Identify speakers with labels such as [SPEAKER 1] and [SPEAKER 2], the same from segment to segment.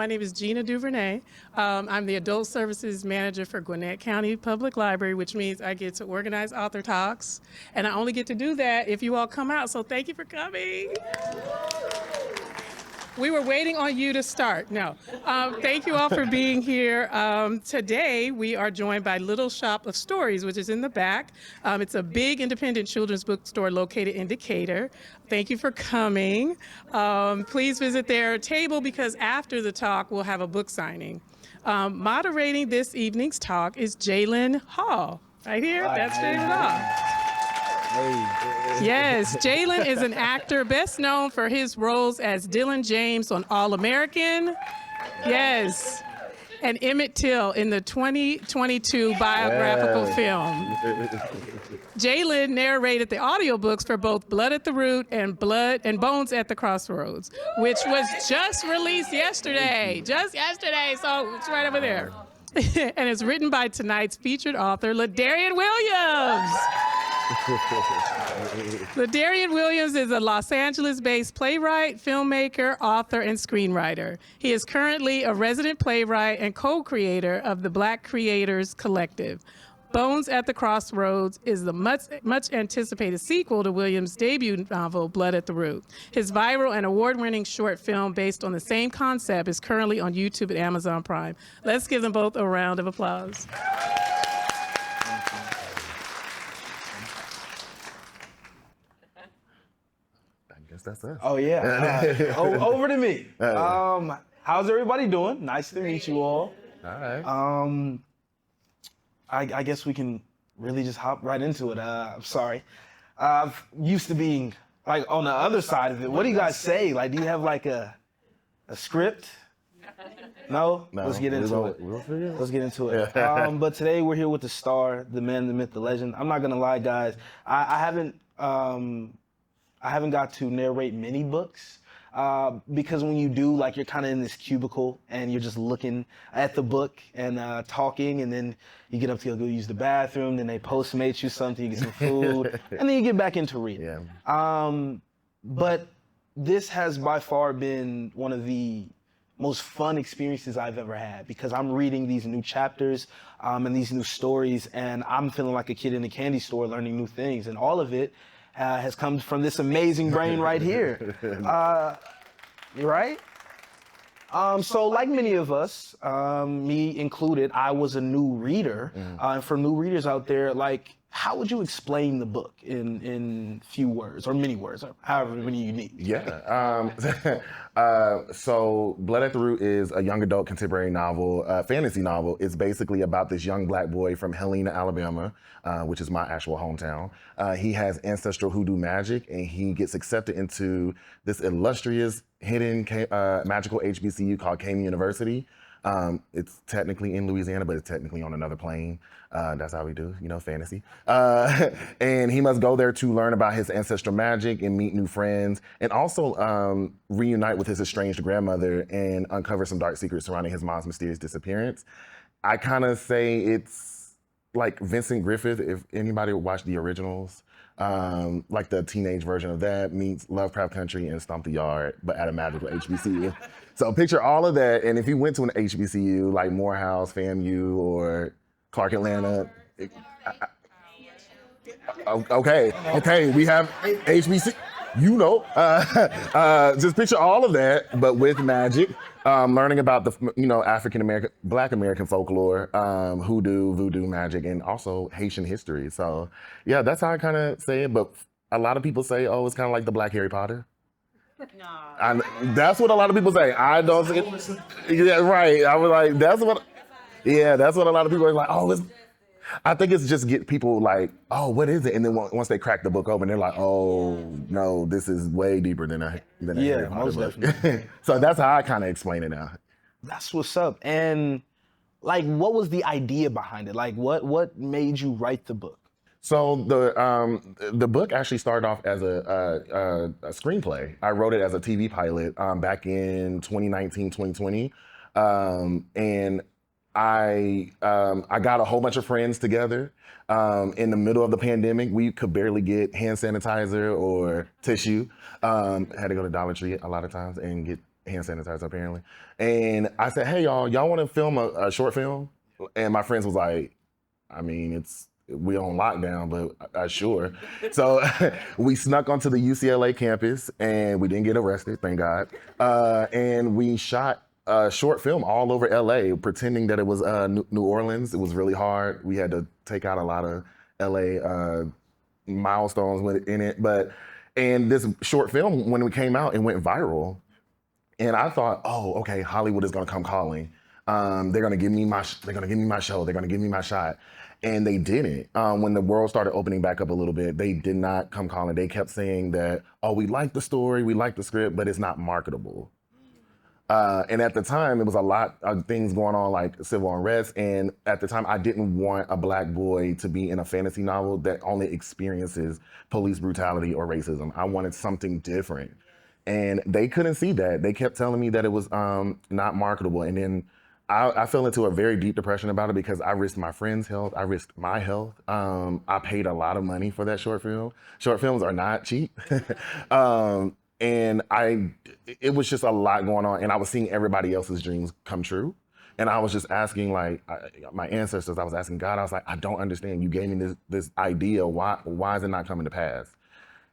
[SPEAKER 1] My name is Gina Duvernay. I'm the Adult Services Manager for Gwinnett County Public Library, which means I get to organize author talks. And I only get to do that if you all come out, so thank you for coming. We were waiting on you to start. No. Thank you all for being here. Today, we are joined by Little Shop of Stories, which is in the back. It's a big independent children's bookstore located in Decatur. Thank you for coming. Please visit their table because after the talk, we'll have a book signing. Moderating this evening's talk is Jalen Hall. Right here, that's Jalen Hall. Yes, Jalen is an actor best known for his roles as Dylan James on All American. Yes, and Emmett Till in the 2022 biographical film. Jalen narrated the audiobooks for both Blood at the Root and Bones at the Crossroads, which was just released yesterday. Just yesterday, so it's right over there. And it's written by tonight's featured author, LaDarrion Williams. LaDarrion Williams is a Los Angeles-based playwright, filmmaker, author, and screenwriter. He is currently a resident playwright and co-creator of the Black Creators Collective. Bones at the Crossroads is the much anticipated sequel to Williams' debut novel, Blood at the Root. His viral and award-winning short film based on the same concept is currently on YouTube and Amazon Prime. Let's give them both a round of applause.
[SPEAKER 2] That's us.
[SPEAKER 3] Oh yeah. Over to me. How's everybody doing? Nice to meet you all.
[SPEAKER 2] All right.
[SPEAKER 3] I guess we can really just hop right into it. I'm sorry. I'm used to being like on the other side of it. What do you guys say? Like, do you have like a script? No? Let's get into it. Let's get into it. But today we're here with the star, the man, the myth, the legend. I'm not gonna lie, guys. I haven't got to narrate many books because when you do, like, you're kind of in this cubicle and you're just looking at the book and talking, and then you get up to go use the bathroom, then they Postmate you something, you get some food, and then you get back into reading. Yeah. But this has by far been one of the most fun experiences I've ever had because I'm reading these new chapters and these new stories, and I'm feeling like a kid in a candy store learning new things, and all of it has come from this amazing brain right here. Right? So like many of us, me included, I was a new reader. And for new readers out there, like, how would you explain the book in few words or many words, or however many you need?
[SPEAKER 2] Yeah. So Blood at the Root is a young adult contemporary novel, fantasy novel. It's basically about this young Black boy from Helena, Alabama, which is my actual hometown. He has ancestral hoodoo magic, and he gets accepted into this illustrious, hidden magical HBCU called Came University. It's technically in Louisiana, but it's technically on another plane. That's how we do, fantasy. And he must go there to learn about his ancestral magic and meet new friends, and also reunite with his estranged grandmother and uncover some dark secrets surrounding his mom's mysterious disappearance. I kind of say it's like Vincent Griffith, if anybody watched the originals, like the teenage version of that meets Lovecraft Country and Stomp the Yard, but at a magical HBCU. So picture all of that, and if you went to an HBCU like Morehouse, FAMU, or Clark Atlanta, okay, we have HBC, just picture all of that, but with magic, learning about the, African American, Black American folklore, hoodoo, voodoo magic, and also Haitian history. So yeah, that's how I kind of say it, but a lot of people say, oh, it's kind of like the Black Harry Potter. No. That's what a lot of people say. I don't say it. Yeah, right. I was like, that's what a lot of people are like, oh, I think it's just get people like, oh, what is it? And then once they crack the book open, they're like, oh, no, this is way deeper than a Harry Potter
[SPEAKER 3] most
[SPEAKER 2] book.
[SPEAKER 3] Definitely.
[SPEAKER 2] So that's how I kind of explain it now.
[SPEAKER 3] That's what's up. And like, what was the idea behind it? Like, what made you write the book?
[SPEAKER 2] So the book actually started off as a screenplay. I wrote it as a TV pilot back in 2019, 2020. And I got a whole bunch of friends together in the middle of the pandemic. We could barely get hand sanitizer or tissue. Had to go to Dollar Tree a lot of times and get hand sanitizer apparently. And I said, hey y'all want to film a short film? And my friends was like, I mean, we on lockdown, but sure. So we snuck onto the UCLA campus and we didn't get arrested, thank God. And we shot a short film all over LA, pretending that it was New Orleans. It was really hard. We had to take out a lot of LA milestones in it. And this short film, when it came out, it went viral. And I thought, oh, okay, Hollywood is gonna come calling. They're gonna give me my show. They're gonna give me my shot. And they didn't. When the world started opening back up a little bit, they did not come calling. They kept saying that, oh, we like the story, we like the script, but it's not marketable. And at the time, it was a lot of things going on, like civil unrest. And at the time, I didn't want a Black boy to be in a fantasy novel that only experiences police brutality or racism. I wanted something different. And they couldn't see that. They kept telling me that it was not marketable. And then I fell into a very deep depression about it because I risked my friend's health. I risked my health. I paid a lot of money for that short film. Short films are not cheap. And it was just a lot going on. And I was seeing everybody else's dreams come true. And I was just asking, like, my ancestors, I was asking God, I was like, I don't understand. You gave me this idea. Why is it not coming to pass?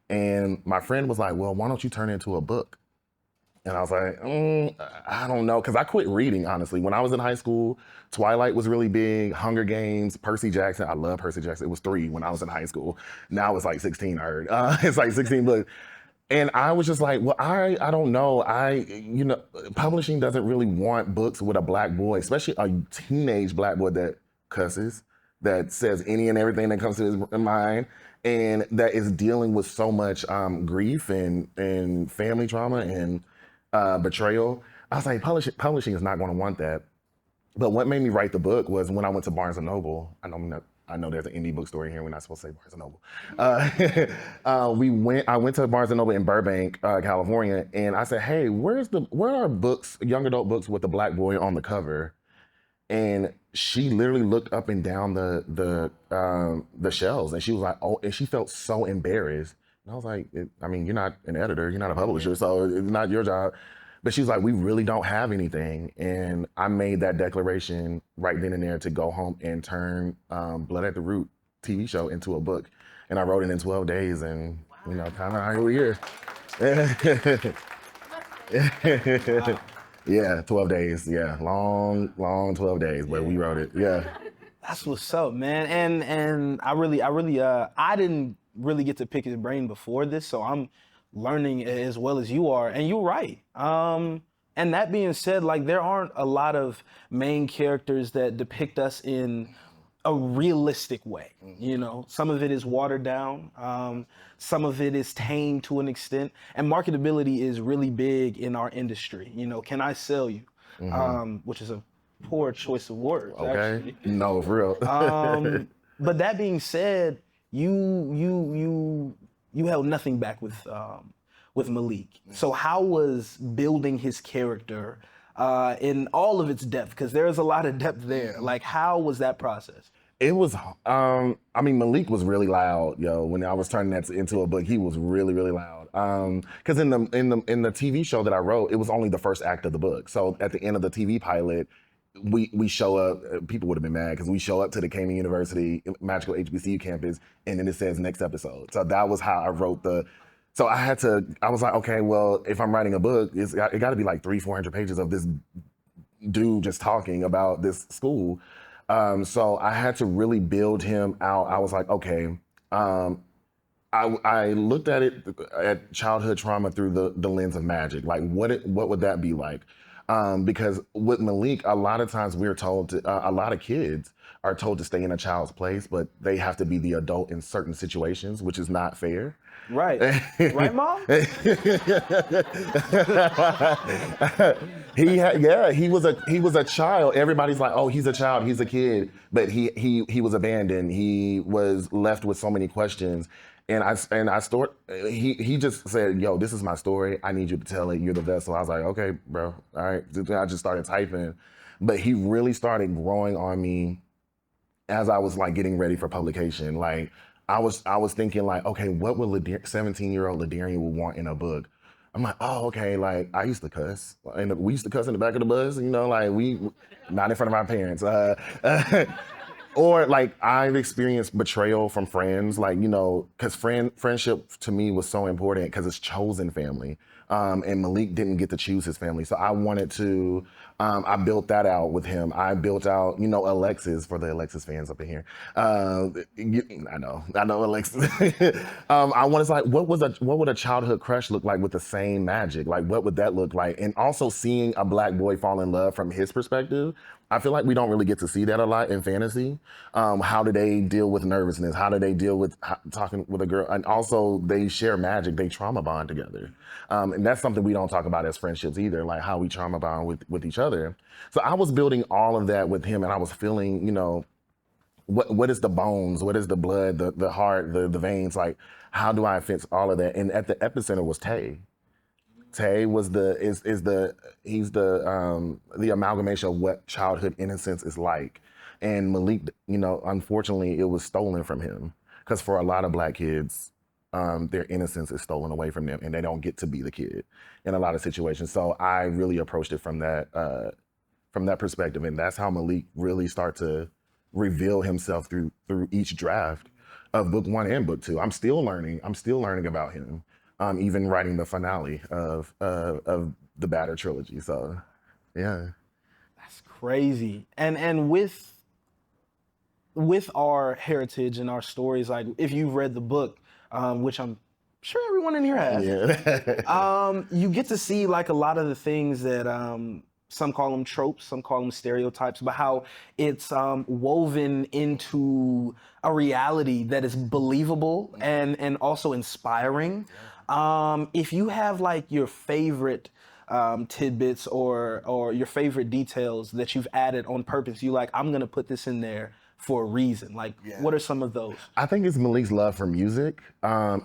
[SPEAKER 2] And my friend was like, well, why don't you turn it into a book? And I was like, I don't know, because I quit reading, honestly. When I was in high school, Twilight was really big, Hunger Games, Percy Jackson. I love Percy Jackson. It was 3 when I was in high school. Now it's like 16, I heard. It's like 16 books. And I was just like, well, I don't know. Publishing doesn't really want books with a Black boy, especially a teenage Black boy that cusses, that says any and everything that comes to his mind, and that is dealing with so much grief and family trauma and betrayal. I was like, publishing is not going to want that. But what made me write the book was when I went to Barnes & Noble. I know there's an indie bookstore here. We're not supposed to say Barnes & Noble. I went to Barnes & Noble in Burbank, California, and I said, hey, where are books, young adult books with the Black boy on the cover? And she literally looked up and down the shelves, and she was like, oh, and she felt so embarrassed. And I was like, you're not an editor, you're not a publisher, so it's not your job. But she was like, we really don't have anything. And I made that declaration right then and there to go home and turn Blood at the Root TV show into a book. And I wrote it in 12 days, and kind of how we're here. Yeah, 12 days. Yeah, long 12 days, but we wrote it. Yeah.
[SPEAKER 3] That's what's up, man. And I didn't really get to pick his brain before this, so I'm learning as well as you are, and you're right. And that being said, like, there aren't a lot of main characters that depict us in a realistic way. Some of it is watered down, some of it is tame to an extent, and marketability is really big in our industry. Can I sell you? Which is a poor choice of words.
[SPEAKER 2] Okay.
[SPEAKER 3] Actually.
[SPEAKER 2] No, for real.
[SPEAKER 3] But that being said, you held nothing back with Malik. So how was building his character in all of its depth? Because there's a lot of depth there. Like, how was that process?
[SPEAKER 2] It was, Malik was really loud, when I was turning that into a book. He was really, really loud. Because in the TV show that I wrote, it was only the first act of the book. So at the end of the TV pilot, we show up, people would have been mad because we show up to the Cayman University Magical HBCU campus, and then it says next episode. So that was how I wrote so I was like, okay, well, if I'm writing a book, it got to be like 300-400 pages of this dude just talking about this school. So I had to really build him out. I was like, okay, I looked at childhood trauma through the lens of magic. Like, what would that be like? Because with Malik, a lot of times we're told a lot of kids are told to stay in a child's place, but they have to be the adult in certain situations, which is not fair.
[SPEAKER 3] Right. Right, Mom?
[SPEAKER 2] He was a child. Everybody's like, oh, he's a child, he's a kid, but he was abandoned. He was left with so many questions. And he just said, yo, this is my story. I need you to tell it. You're the vessel. I was like, okay, bro. All right. I just started typing. But he really started growing on me as I was like getting ready for publication. Like, I was thinking like, okay, what would 17-year-old LaDarrion would want in a book? I'm like, oh, okay, like I used to cuss. And we used to cuss in the back of the bus, you know, like not in front of our parents. Or like I've experienced betrayal from friends, like, you know, because friendship to me was so important because it's chosen family. And Malik didn't get to choose his family. So I wanted to, I built that out with him. I built out, you know, Alexis, for the Alexis fans up in here. I know Alexis. I wanted to like, what would a childhood crush look like with the same magic? Like, what would that look like? And also seeing a black boy fall in love from his perspective. I feel like we don't really get to see that a lot in fantasy. How do they deal with nervousness? How do they deal with talking with a girl? And also they share magic, they trauma bond together. And that's something we don't talk about as friendships either, like how we trauma bond with each other. So I was building all of that with him, and I was feeling, you know, what is the bones? What is the blood, the heart, the veins? Like, how do I fix all of that? And at the epicenter was Tay. Tay was he's the amalgamation of what childhood innocence is like. And Malik, you know, unfortunately, it was stolen from him. Because for a lot of black kids, their innocence is stolen away from them, and they don't get to be the kid in a lot of situations. So I really approached it from that perspective, and that's how Malik really started to reveal himself through each draft of book 1 and book 2. I'm still learning about him. Even writing the finale of the Batter trilogy. So, yeah.
[SPEAKER 3] That's crazy. And with our heritage and our stories, like if you've read the book, which I'm sure everyone in here has,
[SPEAKER 2] Yeah.
[SPEAKER 3] you get to see like a lot of the things that some call them tropes, some call them stereotypes, but how it's woven into a reality that is believable and also inspiring. If you have like your favorite tidbits or your favorite details that you've added on purpose, you like, I'm gonna put this in there for a reason. Like, what are some of those?
[SPEAKER 2] I think it's Malik's love for music.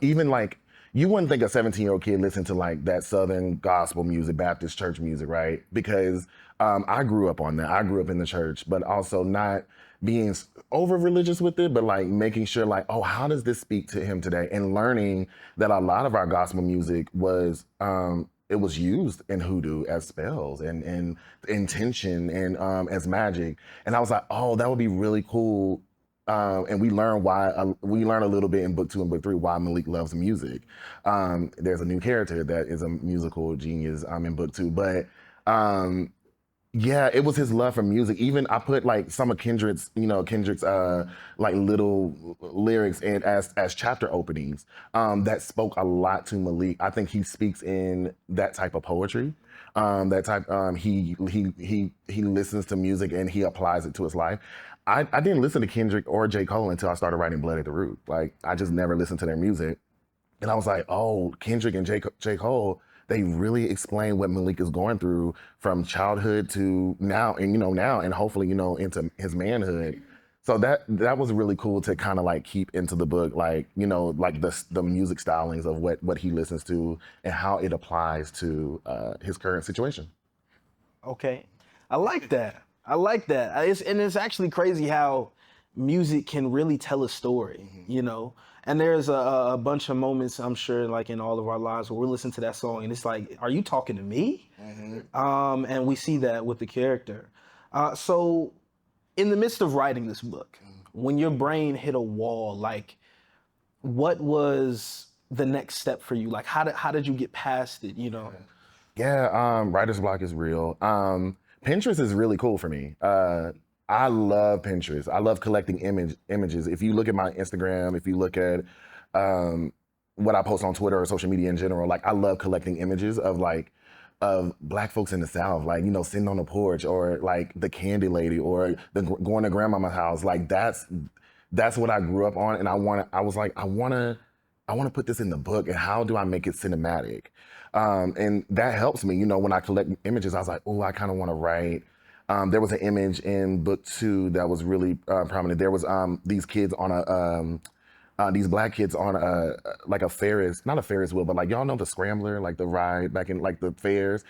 [SPEAKER 2] Even like, you wouldn't think a 17-year-old kid listened to like that Southern gospel music, Baptist church music, right? Because I grew up on that. I grew up in the church, but also not being over religious with it, but like making sure like, oh, how does this speak to him today? And learning that a lot of our gospel music was, it was used in hoodoo as spells and intention and as magic. And I was like, oh, that would be really cool. And we learn a little bit in book 2 and book 3 why Malik loves music. There's a new character that is a musical genius in book 2, but yeah, it was his love for music. Even I put like some of Kendrick's like little lyrics in as chapter openings that spoke a lot to Malik. I think he speaks in that type of poetry. He listens to music and he applies it to his life. I didn't listen to Kendrick or J. Cole until I started writing Blood at the Root. Like, I just never listened to their music. And I was like, oh, Kendrick and J. Cole, they really explain what Malik is going through from childhood to now, and hopefully, into his manhood. So that was really cool to kind of like keep into the book, like, like the music stylings of what he listens to and how it applies to his current situation.
[SPEAKER 3] Okay, I like that. It's actually crazy how music can really tell a story, And there's a bunch of moments, I'm sure, like in all of our lives where we're listening to that song and it's like, are you talking to me? Mm-hmm. And we see that with the character. So in the midst of writing this book, when your brain hit a wall, like what was the next step for you? Like how did you get past it,
[SPEAKER 2] Yeah, writer's block is real. Pinterest is really cool for me. I love Pinterest. I love collecting images. If you look at my Instagram, if you look at what I post on Twitter or social media in general, like I love collecting images of Black folks in the South, like, sitting on the porch, or like the candy lady, or going to grandmama's house. Like that's what I grew up on, and I want to put this in the book, and how do I make it cinematic? And that helps me, when I collect images. I was like, oh, I kind of want to write. There was an image in book 2 that was really prominent. There was these kids on these Black kids on like a Ferris, not a Ferris wheel, but like, y'all know the Scrambler, like the ride back in like the fairs.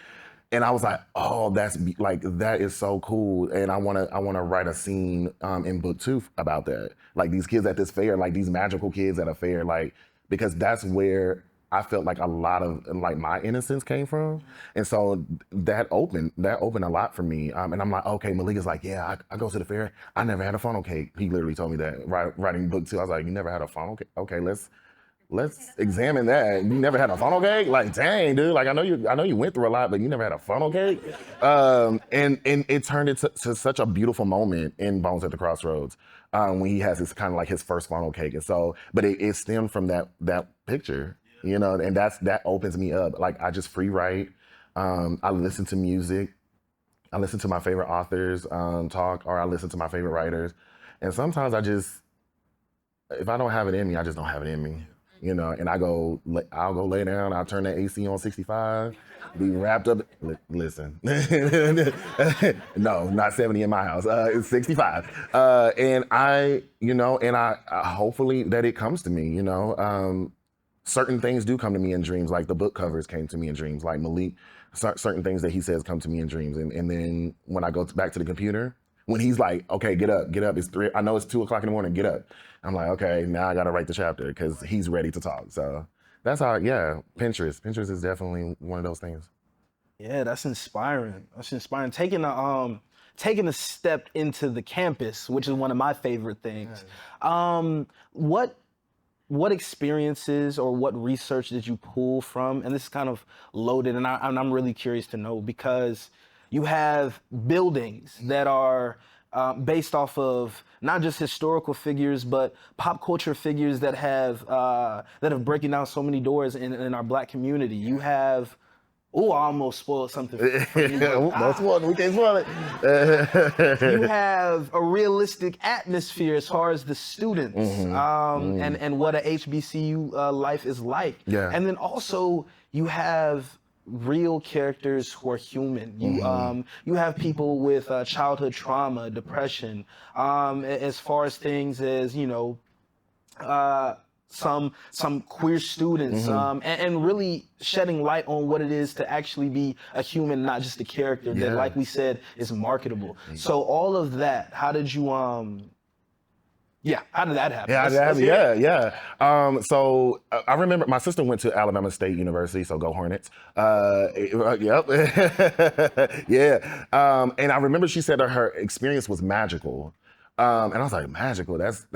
[SPEAKER 2] And I was like, oh, that is so cool. And I want to write a scene in book 2 about that. Like these kids at this fair, like these magical kids at a fair, like, because that's where I felt like a lot of like my innocence came from. And so that opened a lot for me. And I'm like, okay, Malik is like, yeah, I go to the fair. I never had a funnel cake. He literally told me that writing book 2. I was like, you never had a funnel cake? Okay, let's examine that. You never had a funnel cake? Like, dang, dude. Like, I know you went through a lot, but you never had a funnel cake. And it turned into such a beautiful moment in Bones at the Crossroads when he has his kind of like his first funnel cake. And so, but it stemmed from that picture, and that opens me up. Like, I just free write. I listen to music. I listen to my favorite authors talk, or I listen to my favorite writers. And sometimes if I don't have it in me, I just don't have it in me. And I'll go lay down, I'll turn the AC on 65, be wrapped up. Listen, no, not 70 in my house, it's 65. And I hopefully that it comes to me, certain things do come to me in dreams, like the book covers came to me in dreams, like Malik, certain things that he says come to me in dreams. And then when I go back to the computer, when he's like, okay, get up, it's 3, I know it's 2:00 in the morning, get up. I'm like, okay, now I gotta write the chapter because he's ready to talk. So that's how, Pinterest is definitely one of those things.
[SPEAKER 3] Yeah, that's inspiring. Taking a step into the campus, which is one of my favorite things. What experiences or what research did you pull from? And this is kind of loaded, and I'm really curious to know, because you have buildings that are based off of not just historical figures, but pop culture figures that have broken down so many doors in our Black community. You have, I almost spoiled something for you.
[SPEAKER 2] Don't spoil it. We can't spoil it.
[SPEAKER 3] You have a realistic atmosphere as far as the students and what a HBCU life is like.
[SPEAKER 2] Yeah.
[SPEAKER 3] And then also you have real characters who are human. You have people with childhood trauma, depression, as far as things as some queer students, and really shedding light on what it is to actually be a human, not just a character that, like we said, is marketable. So all of that, how did you how did that happen?
[SPEAKER 2] So I remember my sister went to Alabama State University, so go Hornets. Yep. And I remember she said that her experience was magical. And I was like, magical? That's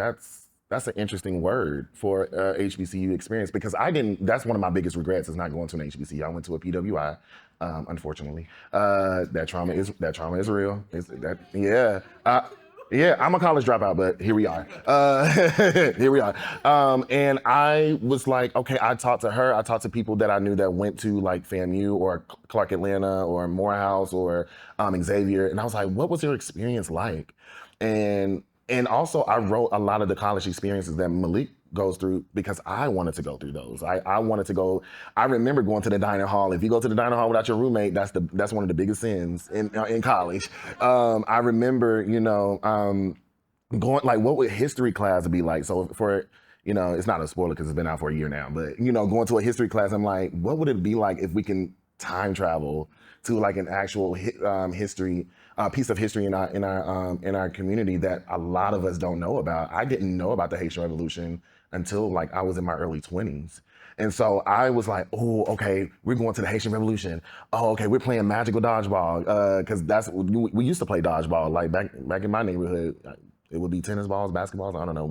[SPEAKER 2] an interesting word for HBCU experience, because that's one of my biggest regrets, is not going to an HBCU. I went to a PWI, unfortunately. That trauma is real. I'm a college dropout, but here we are. And I was like, okay, I talked to her. I talked to people that I knew that went to like FAMU or Clark Atlanta or Morehouse or Xavier. And I was like, what was your experience like? And also I wrote a lot of the college experiences that Malik goes through, because I wanted to go through those. I wanted to go. I remember going to the dining hall. If you go to the dining hall without your roommate, that's one of the biggest sins in college. I remember, going, like, what would history class be like? So for, it's not a spoiler because it's been out for a year now, but going to a history class, I'm like, what would it be like if we can time travel to like an actual history, piece of history in our community that a lot of us don't know about. I didn't know about the Haitian Revolution until like I was in my early 20s. And so I was like, oh, okay, we're going to the Haitian Revolution. Oh, okay, we're playing magical dodgeball, because we used to play dodgeball. Like back in my neighborhood, it would be tennis balls, basketballs, I don't know.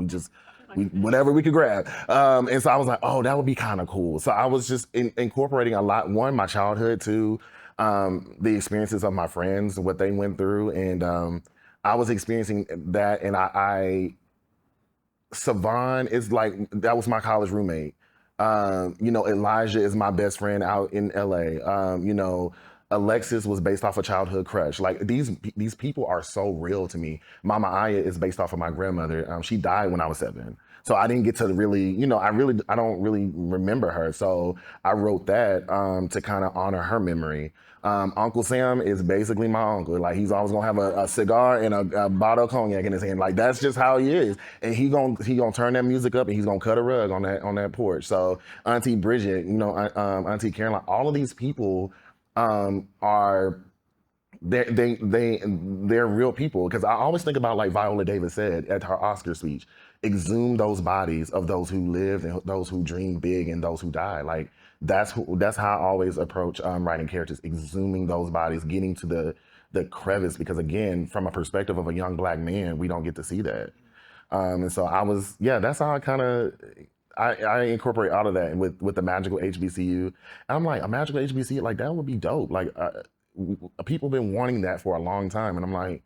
[SPEAKER 2] Whatever we could grab. And so I was like, oh, that would be kind of cool. So I was just incorporating a lot, one, my childhood, two, the experiences of my friends, what they went through. And I was experiencing that. And Savon is like, that was my college roommate. Elijah is my best friend out in LA. Alexis was based off a childhood crush. Like these people are so real to me. Mama Aya is based off of my grandmother. She died when I was 7. So I didn't get to really, I don't really remember her. So I wrote that to kind of honor her memory. Uncle Sam is basically my uncle. Like he's always gonna have a cigar and a bottle of cognac in his hand. Like that's just how he is. And he gonna turn that music up and he's gonna cut a rug on that porch. So Auntie Bridget, Auntie Caroline, all of these people are they're real people. Because I always think about, like Viola Davis said at her Oscar speech, exhume those bodies of those who lived and those who dreamed big and those who died. Like that's how I always approach writing characters, exhuming those bodies, getting to the crevice. Because again, from a perspective of a young Black man, we don't get to see that. And so that's how I incorporate all of that with the magical HBCU. And I'm like, a magical HBCU, like that would be dope. Like people been wanting that for a long time. And I'm like,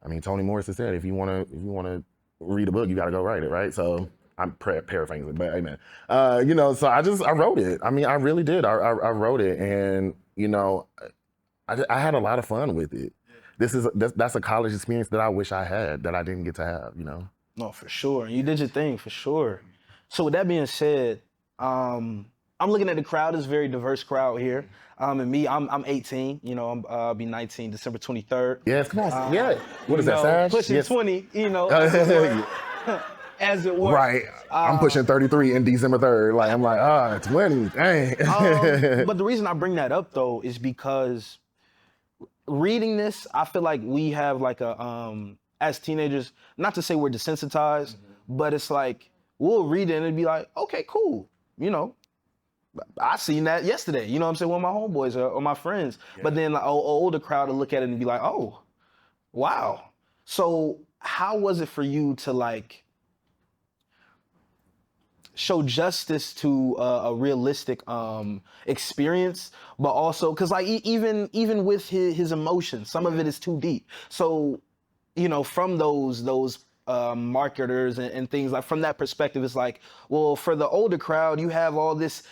[SPEAKER 2] I mean, Toni Morrison said, if you wanna read a book, you gotta go write it, right? So I'm paraphrasing it, but amen. So I wrote it. I mean, I really did. I wrote it, and I had a lot of fun with it. That's a college experience that I wish I had that I didn't get to have.
[SPEAKER 3] No, for sure. You did your thing, for sure. So with that being said, I'm looking at the crowd. It's a very diverse crowd here. And me, I'm 18. I'll be 19 December 23rd.
[SPEAKER 2] Yes, come on. Yeah. What is that, Sag?
[SPEAKER 3] Pushing
[SPEAKER 2] yes.
[SPEAKER 3] 20, as it were.
[SPEAKER 2] Right. I'm pushing 33 in December 3rd. Like, I'm like, 20, dang.
[SPEAKER 3] But the reason I bring that up, though, is because reading this, I feel like we have like as teenagers, not to say we're desensitized, but it's like, we'll read it and it'd be like, okay, cool. I seen that yesterday. You know what I'm saying? One of my homeboys or my friends. Yeah. But then an older crowd will look at it and be like, oh, wow. So how was it for you to like show justice to a realistic experience, but also, cause like even with his emotions, some of it is too deep. So, from those marketers and things, like from that perspective, it's like, well, for the older crowd, you have all these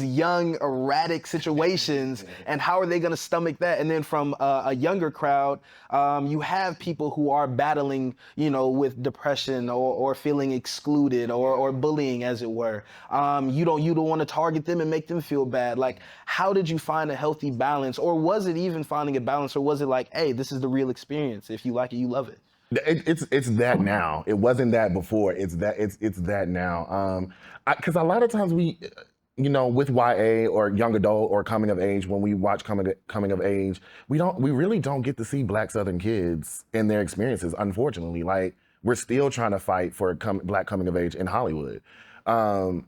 [SPEAKER 3] young erratic situations, and how are they going to stomach that? And then from a younger crowd, you have people who are battling, with depression or feeling excluded or bullying, as it were. You don't want to target them and make them feel bad. Like, how did you find a healthy balance, or was it even finding a balance, or was it like, hey, this is the real experience. If you like it, you love it.
[SPEAKER 2] It's that now. It wasn't that before. It's that now. Because a lot of times we, with YA or young adult or coming of age, when we watch coming of age, we really don't get to see Black Southern kids and their experiences. Unfortunately, like we're still trying to fight for Black coming of age in Hollywood. Again,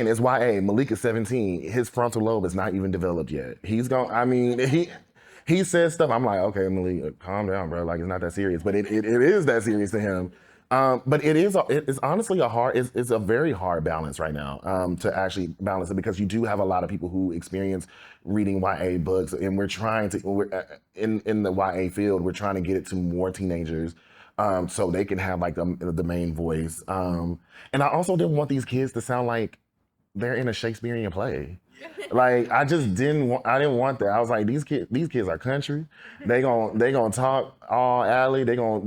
[SPEAKER 2] it's YA. Malik is 17. His frontal lobe is not even developed yet. He says stuff, I'm like, okay, Malik, calm down, bro. Like, it's not that serious. But it is that serious to him. But it's honestly it's a very hard balance right now to actually balance it, because you do have a lot of people who experience reading YA books, and we're in the YA field, we're trying to get it to more teenagers so they can have like the main voice. And I also didn't want these kids to sound like they're in a Shakespearean play. Like I didn't want that. I was like, these kids are country. They gonna talk all alley. They gonna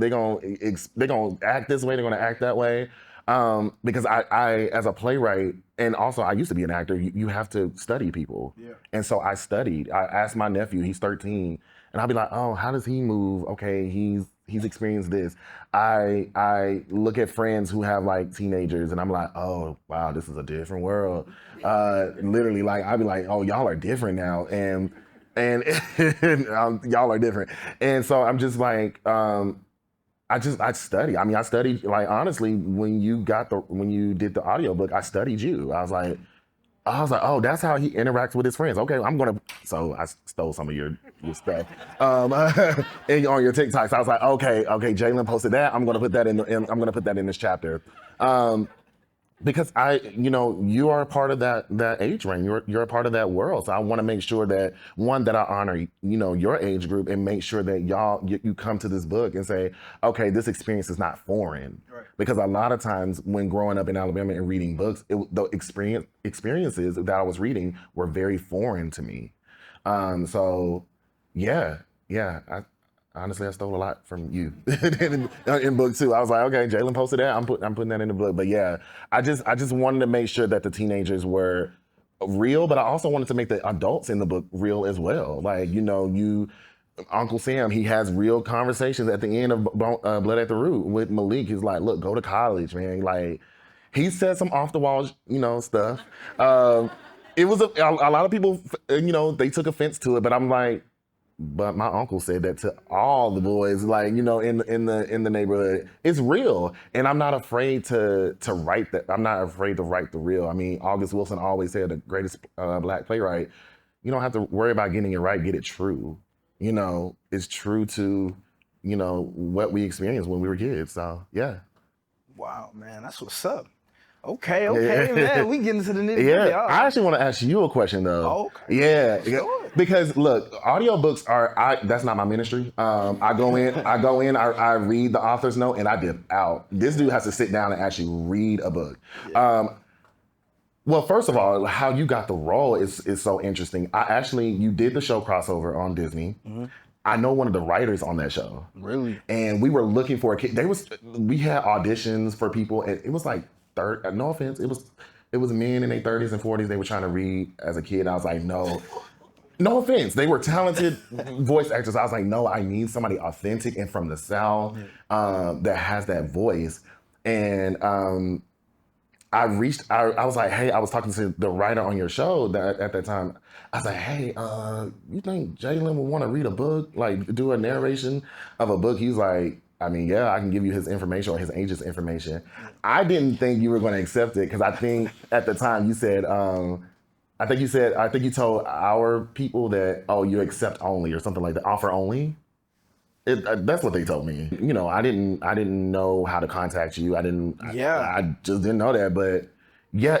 [SPEAKER 2] act this way. They're gonna act that way. Because I as a playwright, and also I used to be an actor, you have to study people. Yeah. And so I studied. I asked my nephew, he's 13, and I'll be like, oh, how does he move? Okay, he's experienced this. I look at friends who have like teenagers, and I'm like, oh wow, this is a different world. Literally, like I'd be like, oh, y'all are different now, and y'all are different. And so I'm just like, I study. I mean, I studied, like, honestly, when you did the audiobook, I studied you. I was like, oh, that's how he interacts with his friends. Okay, so I stole some of your stuff and on your TikToks. I was like, okay, Jalen posted that. I'm gonna put that in this chapter. Because you are a part of that age range. You're a part of that world. So I want to make sure that that I honor, your age group, and make sure that you come to this book and say, okay, this experience is not foreign. Right. Because a lot of times when growing up in Alabama and reading books, the experiences that I was reading were very foreign to me. So yeah. Honestly, I stole a lot from you in book 2. I was like, okay, Jalen posted that. I'm putting that in the book. But yeah, I just wanted to make sure that the teenagers were real, but I also wanted to make the adults in the book real as well. Like, Uncle Sam, he has real conversations at the end of Blood at the Root with Malik. He's like, look, go to college, man. Like, he said some off the wall, stuff. it was a lot of people, you know, they took offense to it, but I'm like, but my uncle said that to all the boys, like, you know, in the neighborhood. It's real, and I'm not afraid to write that. I'm not afraid to write the real. I mean, August Wilson always said, the greatest Black playwright, you don't have to worry about getting it right, get it true. You know, it's true to, you know, what we experienced when we were kids. So yeah.
[SPEAKER 3] Wow, man, that's what's up. Okay, man, we getting to the nitty-gritty.
[SPEAKER 2] Yeah, I actually want to ask you a question though.
[SPEAKER 3] Okay.
[SPEAKER 2] Yeah,
[SPEAKER 3] Sure.
[SPEAKER 2] because look, audiobooks that's not my ministry. I go in, I read the author's note, and I dip out. This dude has to sit down and actually read a book. Yeah. Well, first of all, how you got the role is so interesting. You did the show Crossover on Disney. Mm-hmm. I know one of the writers on that show.
[SPEAKER 3] Really?
[SPEAKER 2] And we were looking for a kid. We had auditions for people, and it was like, no offense, it was men in their 30s and 40s. They were trying to read as a kid. I was like, no offense. They were talented voice actors. I was like, no, I need somebody authentic and from the South that has that voice. And I was like, hey, I was talking to the writer on your show at that time. I was like, hey, you think Jalen would want to read a book, like do a narration of a book? He's like, I mean, yeah, I can give you his information or his agent's information. I didn't think you were going to accept it because I think at the time you said, I think you told our people that, oh, you accept only or something like that, offer only. That's what they told me. You know, I didn't know how to contact you. I just didn't know that. But yeah,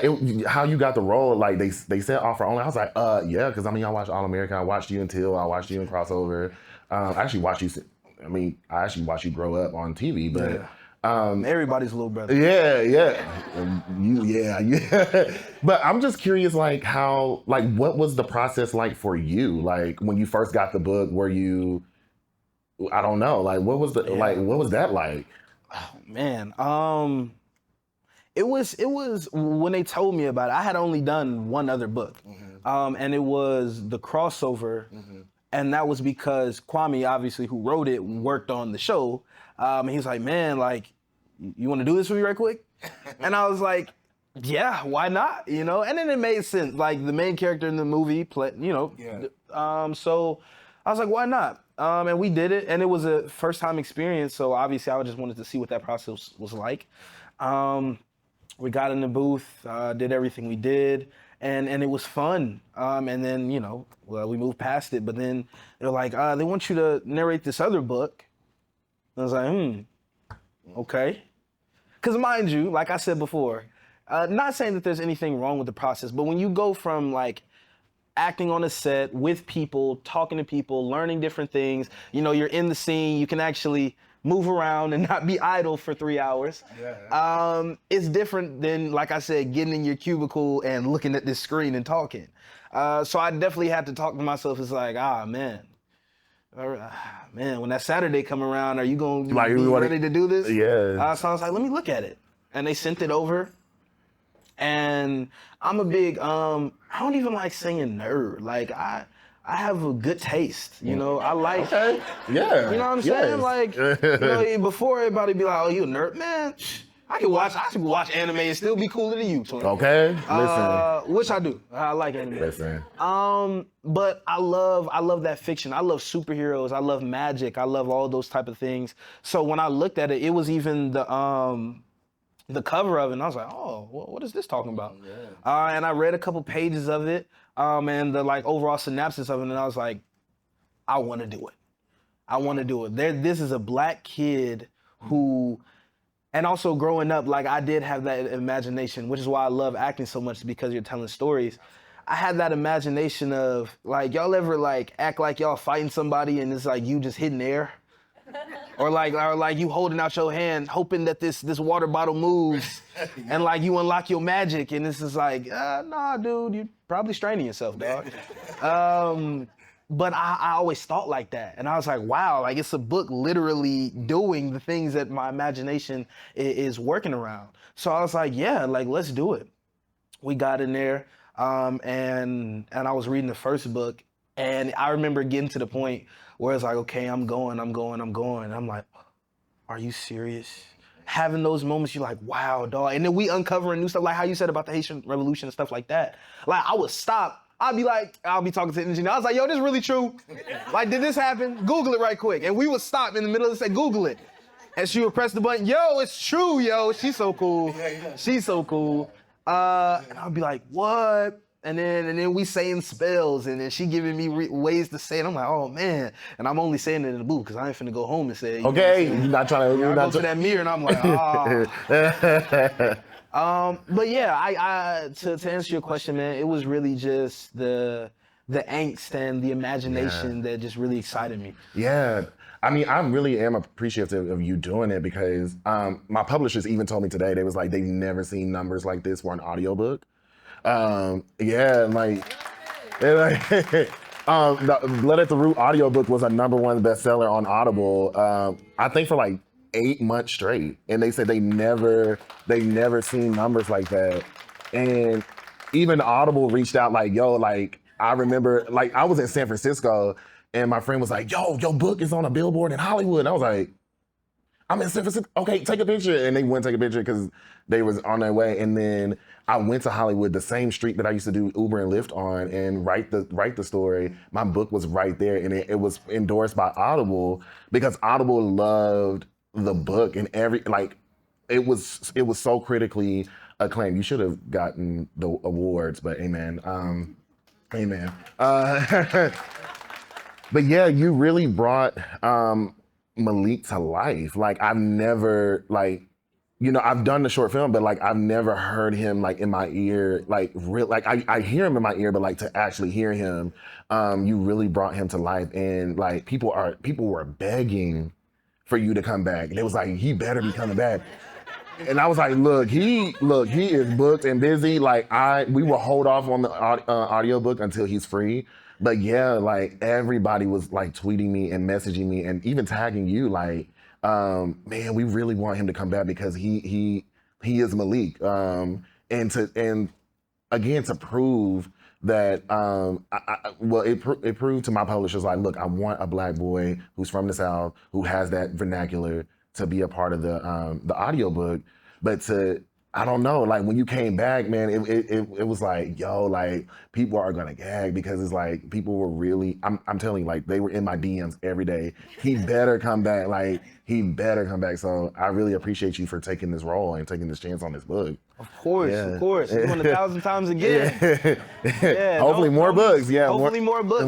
[SPEAKER 2] how you got the role? Like they said offer only. I was like, yeah, because I mean, I watched All American. I watched you until I watched you in Crossover. I actually watched you. I actually watched you grow up on TV, but
[SPEAKER 3] everybody's little brother.
[SPEAKER 2] Yeah. But I'm just curious, like what was the process like for you? Like when you first got the book, were you? I don't know. Like what was what was that like?
[SPEAKER 3] Oh man. It was when they told me about it, I had only done one other book. Mm-hmm. And it was the Crossover. Mm-hmm. And that was because Kwame, obviously, who wrote it, worked on the show. And he was like, man, like, you want to do this for me right quick? And I was like, yeah, why not? You know? And then it made sense. Like, the main character in the movie, so I was like, why not? And we did it, and it was a first-time experience, so obviously I just wanted to see what that process was like. We got in the booth, did everything we did, and it was fun. And then, we moved past it, but then they're like, they want you to narrate this other book. And I was like, okay. Because mind you, like I said before, not saying that there's anything wrong with the process, but when you go from like acting on a set with people, talking to people, learning different things, you're in the scene, you can actually move around and not be idle for 3 hours. Yeah. It's different than, like I said, getting in your cubicle and looking at this screen and talking. So I definitely had to talk to myself. It's like, man, when that Saturday come around, are you going to be ready to do this?
[SPEAKER 2] Yeah.
[SPEAKER 3] So I was like, let me look at it. And they sent it over. And I'm a big, I don't even like saying nerd. Like, I have a good taste, I like,
[SPEAKER 2] okay. Yeah.
[SPEAKER 3] You know what I'm saying? Like, before everybody be like, oh, you a nerd? Man, I can watch anime and still be cooler than you, Tony.
[SPEAKER 2] Okay, listen.
[SPEAKER 3] Which I do. I like anime.
[SPEAKER 2] Listen.
[SPEAKER 3] But I love that fiction. I love superheroes. I love magic. I love all those type of things. So when I looked at it, it was even the cover of it, and I was like, oh, what is this talking about? Yeah. And I read a couple pages of it, and the overall synopsis of it, and I was like, I want to do it. I want to do it. This is a black kid who, and also growing up, I did have that imagination, which is why I love acting so much, because you're telling stories. I had that imagination of, y'all ever, act like y'all fighting somebody and it's you just hitting air? Or you holding out your hand, hoping that this water bottle moves, and you unlock your magic, and this is nah, dude, you're probably straining yourself, dog. But I always thought like that, and I was like, wow, it's a book literally doing the things that my imagination is working around. So I was like, yeah, let's do it. We got in there, and I was reading the first book, and I remember getting to the point where it's okay, I'm going. I'm like, are you serious? having those moments, you're like, wow, dog. And then we uncovering new stuff, like how you said about the Haitian Revolution and stuff like that. Like, I would stop. I'll be talking to the engineer. I was like, yo, this really true? Like, did this happen? Google it right quick. And we would stop in the middle and say, Google it. And she would press the button, yo, it's true, yo. She's so cool. She's so cool. And I'll be like, what? And then we saying spells, and then she giving me ways to say it. I'm like, oh man. And I'm only saying it in the booth because I ain't finna go home and say it.
[SPEAKER 2] Okay, you're not trying to.
[SPEAKER 3] I go to that mirror and I'm like, but yeah, to answer your question, man, it was really just the angst and the imagination that just really excited me.
[SPEAKER 2] Yeah. I mean, I really am appreciative of you doing it because my publishers even told me today, they was like, they've never seen numbers like this for an audiobook. The Blood at the Root audiobook was a #1 bestseller on Audible, I think for like 8 months straight. And they said they never seen numbers like that. And even Audible reached out like, yo, like, I remember, like, I was in San Francisco and my friend was like, yo, your book is on a billboard in Hollywood. And I was like, I'm in San Francisco. Okay, take a picture. And they went to take a picture because they was on their way. And then I went to Hollywood, the same street that I used to do Uber and Lyft on, and write the story. My book was right there, and it was endorsed by Audible because Audible loved the book and it was so critically acclaimed. You should have gotten the awards, but amen. Amen. But yeah, you really brought Malik to life. Like, I've never, like, you know, I've done the short film, but like, I've never heard him like in my ear, like real, like I hear him in my ear, but like to actually hear him, you really brought him to life. And like, people were begging for you to come back. And it was like, he better be coming back. And I was like, look, he is booked and busy. Like, we will hold off on the audiobook until he's free. But yeah, like, everybody was like tweeting me and messaging me and even tagging you like, man, we really want him to come back because he is Malik. And again, to prove that, it proved to my publishers, like, look, I want a Black boy who's from the South, who has that vernacular to be a part of the audiobook. But I don't know, like, when you came back, man, it was like, yo, like, people are gonna gag because it's like, people were really, I'm telling you, like, they were in my DMs every day. He better come back, like, he better come back. So I really appreciate you for taking this role and taking this chance on this book.
[SPEAKER 3] Of course. Doing 1,000 times again.
[SPEAKER 2] Yeah. Hopefully more books. Yeah.
[SPEAKER 3] Hopefully more books.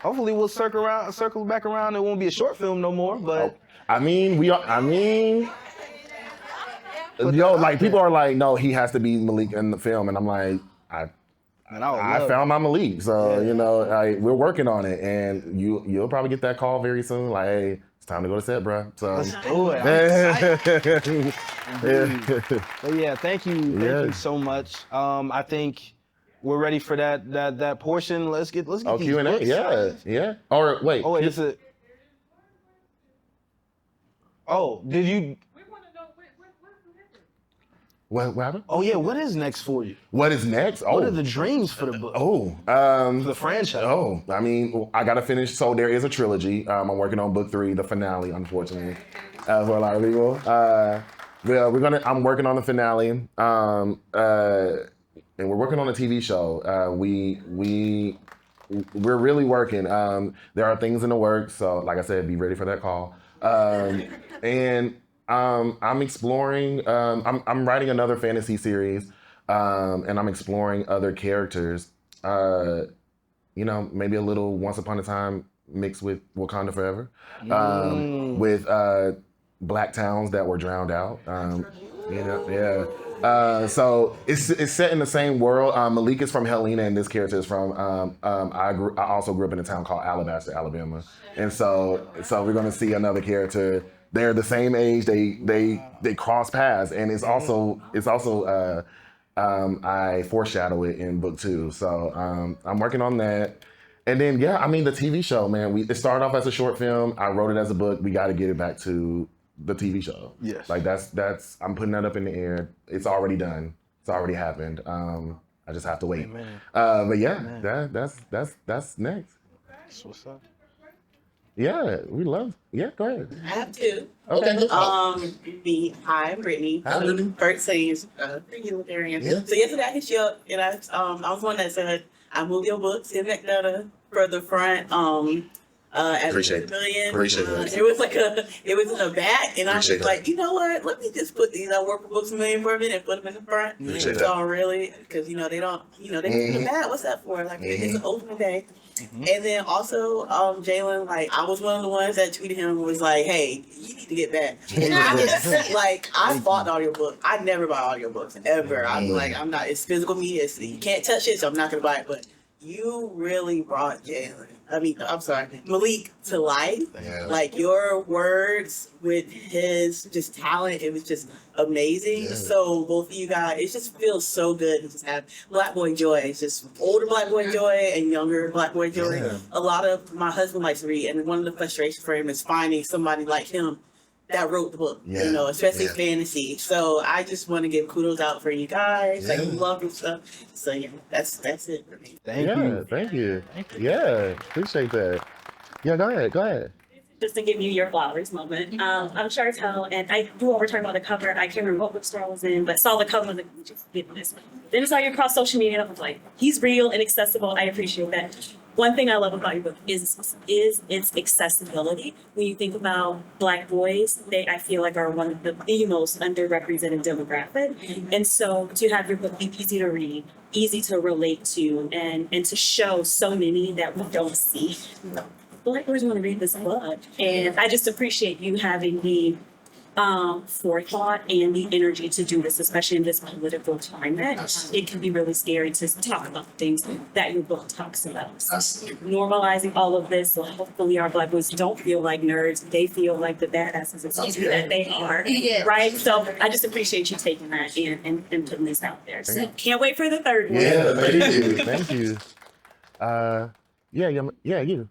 [SPEAKER 3] Hopefully we'll circle back around. It won't be a short film no more, but.
[SPEAKER 2] Like, people are like, no, he has to be Malik in the film. And I'm like, I found my Malik. So, you know, we're working on it. And you'll probably get that call very soon. Like, hey, it's time to go to set, bro. So
[SPEAKER 3] let's do it. But yeah, thank you so much. I think we're ready for that portion. Let's get these
[SPEAKER 2] Q&A.
[SPEAKER 3] books.
[SPEAKER 2] Yeah. Or wait.
[SPEAKER 3] Oh, wait, it's a. Oh, did you?
[SPEAKER 2] What happened?
[SPEAKER 3] Oh yeah, what is next for you?
[SPEAKER 2] What is next?
[SPEAKER 3] What are the dreams for the book? For the franchise.
[SPEAKER 2] I mean, I gotta finish. So there is a trilogy. I'm working on book 3, the finale, unfortunately, for a lot of people. I'm working on the finale, and we're working on a TV show. We're really working. There are things in the works. So, like I said, be ready for that call. I'm exploring, I'm writing another fantasy series, and I'm exploring other characters, you know, maybe a little Once Upon a Time mixed with Wakanda Forever, with Black towns that were drowned out, you know, yeah. So it's set in the same world. Malik is from Helena, and this character is from, I also grew up in a town called Alabaster, Alabama. And so we're gonna see another character. They're the same age. They cross paths, and it's also I foreshadow it in book 2. So I'm working on that, and then yeah, I mean the TV show, man. It started off as a short film. I wrote it as a book. We got to get it back to the TV show. Yes, like that's I'm putting that up in the air. It's already done. It's already happened. I just have to wait. But yeah, that's next.
[SPEAKER 3] That's what's up.
[SPEAKER 2] Yeah, we love. Yeah, go ahead.
[SPEAKER 4] I have two.
[SPEAKER 2] Okay.
[SPEAKER 4] Hi, I'm Brittany.
[SPEAKER 2] Hi, Brittany.
[SPEAKER 4] First things, thank you, LaDarrion.
[SPEAKER 2] Yeah.
[SPEAKER 4] So yesterday I hit you up, and I was one that said I moved your books in that for the front. As
[SPEAKER 2] Appreciate
[SPEAKER 4] a million.
[SPEAKER 2] Appreciate it.
[SPEAKER 4] It was in the back, and I was
[SPEAKER 2] Appreciate
[SPEAKER 4] like, you know what? Let me just put these workbooks million for a minute and put them in the front.
[SPEAKER 2] Appreciate
[SPEAKER 4] So
[SPEAKER 2] that.
[SPEAKER 4] really, because they don't, they in the back. What's that for? Like it's an open day. And then also, Jalen, like I was one of the ones that tweeted him and was like, "Hey, you need to get back." And I bought the audiobook. I never buy audiobooks ever. I'm like, I'm not. It's physical media. You can't touch it, so I'm not gonna buy it. But you really brought Malik to life.
[SPEAKER 2] Yeah.
[SPEAKER 4] Like your words with his just talent, it was just amazing.
[SPEAKER 2] Yeah.
[SPEAKER 4] So both of you guys, it just feels so good to just have Black Boy Joy. It's just older Black Boy Joy and younger Black Boy Joy.
[SPEAKER 2] Yeah.
[SPEAKER 4] A lot of my husband likes to read, and one of the frustrations for him is finding somebody like him that wrote the book, especially fantasy. So I just want to give kudos out for you guys. Like, love your stuff. So yeah, that's it for me.
[SPEAKER 2] Thank you. Yeah, appreciate that. Yeah, go ahead.
[SPEAKER 5] Just to give you your flowers moment. I'm Chartel, and I do all return about the cover. I can't remember what bookstore I was in, but saw the cover and like, just give this one. Then I saw you across social media, and I was like, he's real and accessible. I appreciate that. One thing I love about your book is its accessibility. When you think about Black boys, I feel like are one of the most underrepresented demographic. And so to have your book be easy to read, easy to relate to, and to show so many that we don't see. Black boys want to read this book. And I just appreciate you having the forethought and the energy to do this, especially in this political climate. It can be really scary to talk about things that your book talks about. So normalizing all of this, so hopefully our Black boys don't feel like nerds. They feel like the badasses that they are, right? So I just appreciate you taking that and putting this out there. So can't wait for the third one.
[SPEAKER 2] Yeah, thank you. You.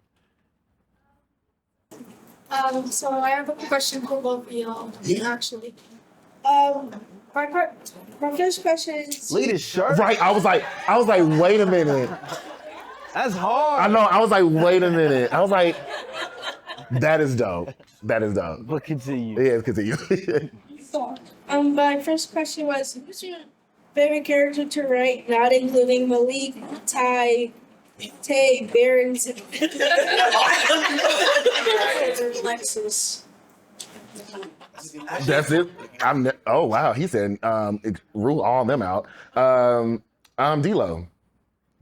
[SPEAKER 6] So I have a question for both of y'all, actually. My first question is...
[SPEAKER 3] Look at his shirt.
[SPEAKER 2] Right, I was like, wait a minute.
[SPEAKER 3] That's hard.
[SPEAKER 2] I know, I was like, wait a minute. I was like, that is dope.
[SPEAKER 3] But continue.
[SPEAKER 2] Yeah, continue.
[SPEAKER 6] My first question was, who's your favorite character to write, not including Malik, Ty, Tay, Barons, and Lexus?
[SPEAKER 2] That's it. Oh wow, he said rule all them out. D-Lo.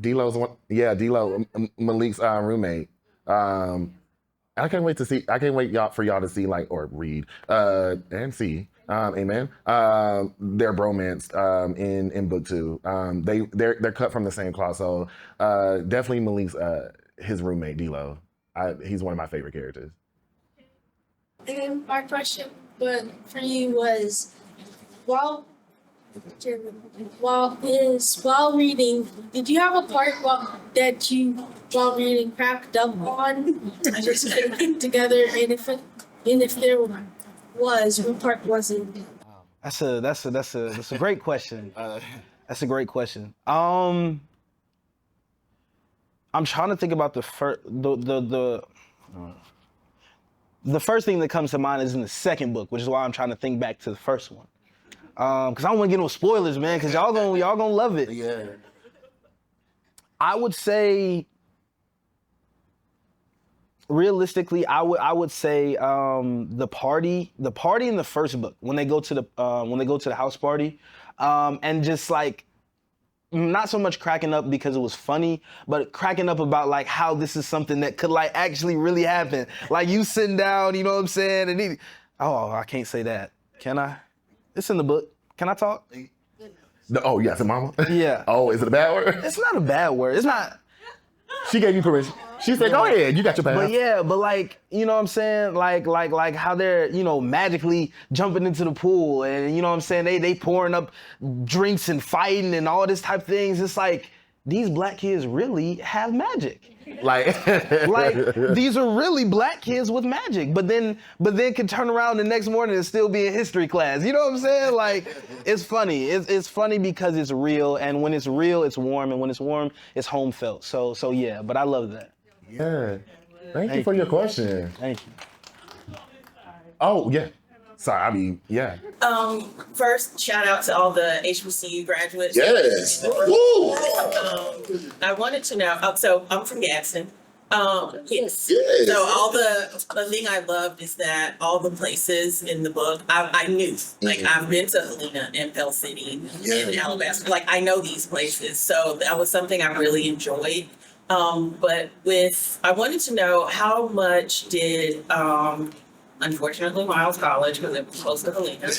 [SPEAKER 2] D-Lo's one. Yeah, D-Lo, Malik's roommate. I can't wait for y'all to see or read and see. Amen. Their bromance in book 2. They're cut from the same cloth. So definitely Malik's his roommate D-Lo. He's one of my favorite characters.
[SPEAKER 6] And then my question for you was, while reading, did you have a part that you while reading cracked up on? I just couldn't get together, and if there was, what part was it?
[SPEAKER 3] That's a great question. That's a great question. I'm trying to think about the first thing that comes to mind is in the second book, which is why I'm trying to think back to the first one. Because I don't want to get no spoilers, man, because y'all gonna love it.
[SPEAKER 2] Yeah.
[SPEAKER 3] I would say, realistically, I would say the party in the first book when they go to the house party, and just like not so much cracking up because it was funny, but cracking up about how this is something that could actually really happen. Like you sitting down, you know what I'm saying? And I can't say that. Can I? It's in the book. Can I talk?
[SPEAKER 2] Oh, yes, mama?
[SPEAKER 3] Yeah.
[SPEAKER 2] Oh, is it a bad word?
[SPEAKER 3] It's not a bad word. It's not.
[SPEAKER 2] She gave you permission. She said, go ahead, you got your pass.
[SPEAKER 3] But yeah, you know what I'm saying? Like how they're, magically jumping into the pool and, you know what I'm saying? They pouring up drinks and fighting and all this type of things. It's like, these Black kids really have magic. Like these are really Black kids with magic, but then can turn around the next morning and still be in history class. You know what I'm saying? It's funny. It's funny because it's real, and when it's real, it's warm, and when it's warm, it's home felt. So yeah, but I love that.
[SPEAKER 2] Yeah. Thank you for your question.
[SPEAKER 3] Thank you.
[SPEAKER 2] Oh, yeah. Sorry, yeah.
[SPEAKER 4] First, shout out to all the HBCU graduates.
[SPEAKER 2] Yes. Woo!
[SPEAKER 4] I wanted to know. So I'm from Gadsden. Yes.
[SPEAKER 2] Yes.
[SPEAKER 4] So all the thing I loved is that all the places in the book I knew. Like I've been to Helena and Pell City and Alabama. Like I know these places. So that was something I really enjoyed. But I wanted to know how much did unfortunately Miles College, because it was close to Helena,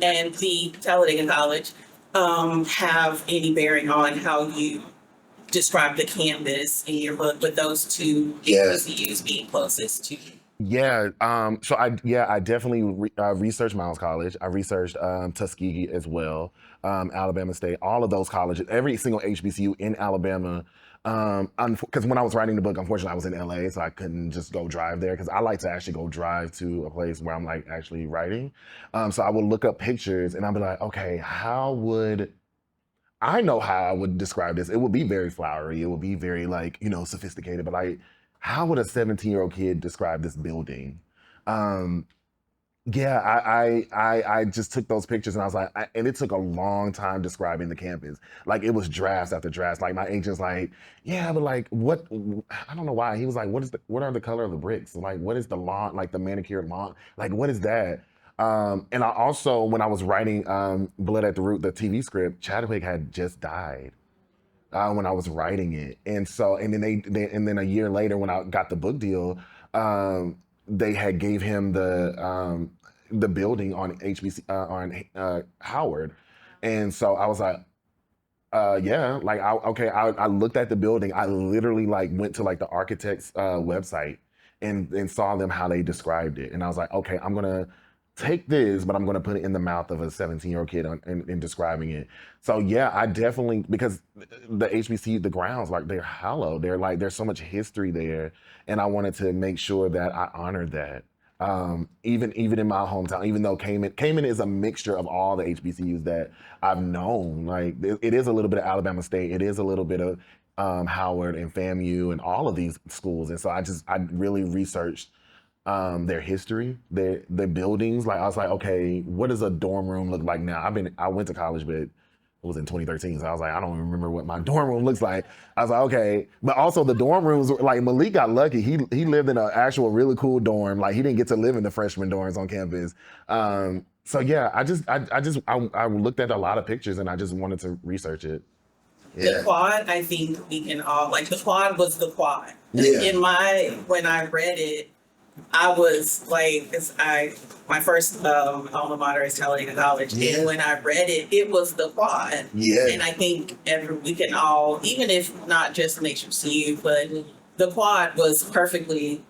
[SPEAKER 4] and the Talladega College have any bearing on how you describe the campus in your book with those two HBCUs being closest to you?
[SPEAKER 2] Yeah, so I definitely researched Miles College. I researched Tuskegee as well, Alabama State, all of those colleges, every single HBCU in Alabama. Because when I was writing the book, unfortunately, I was in LA, so I couldn't just go drive there because I like to actually go drive to a place where I'm like actually writing. So I would look up pictures and I'd be like, okay, I know how I would describe this. It would be very flowery. It would be very like, sophisticated, but like, how would a 17-year-old kid describe this building? I just took those pictures and I was like, and it took a long time describing the campus. Like it was drafts after drafts. Like my agent's like, yeah, but like what? I don't know why. He was like, what are the color of the bricks? Like what is the lawn? Like the manicured lawn? Like what is that? And I also, when I was writing Blood at the Root, the TV script, Chadwick had just died when I was writing it, and so and then a year later when I got the book deal. They had gave him the building on HBC on Howard, and so I was like, I looked at the building. I literally like went to like the architect's website and saw them how they described it, and I was like, okay, I'm gonna take this, but I'm gonna put it in the mouth of a 17-year-old kid in describing it. So yeah, I definitely, because the HBC, the grounds, like they're hallowed. They're like, there's so much history there. And I wanted to make sure that I honored that. Even in my hometown, even though Cayman is a mixture of all the HBCUs that I've known. Like it is a little bit of Alabama State. It is a little bit of Howard and FAMU and all of these schools. And so I really researched their history, their buildings. Like I was like, okay, what does a dorm room look like now? I went to college, but it was in 2013, so I was like, I don't even remember what my dorm room looks like. I was like, okay, but also the dorm rooms, like Malik got lucky. He lived in an actual really cool dorm. Like he didn't get to live in the freshman dorms on campus. So yeah, I looked at a lot of pictures and I just wanted to research it. Yeah.
[SPEAKER 4] The quad, I think we can all like. The quad was the quad.
[SPEAKER 2] Yeah.
[SPEAKER 4] When I read it, I was like, my first alma mater is Talladega College, and when I read it, it was the quad. Yeah. And I think we can all, even if not just an HBCU, but the quad was perfectly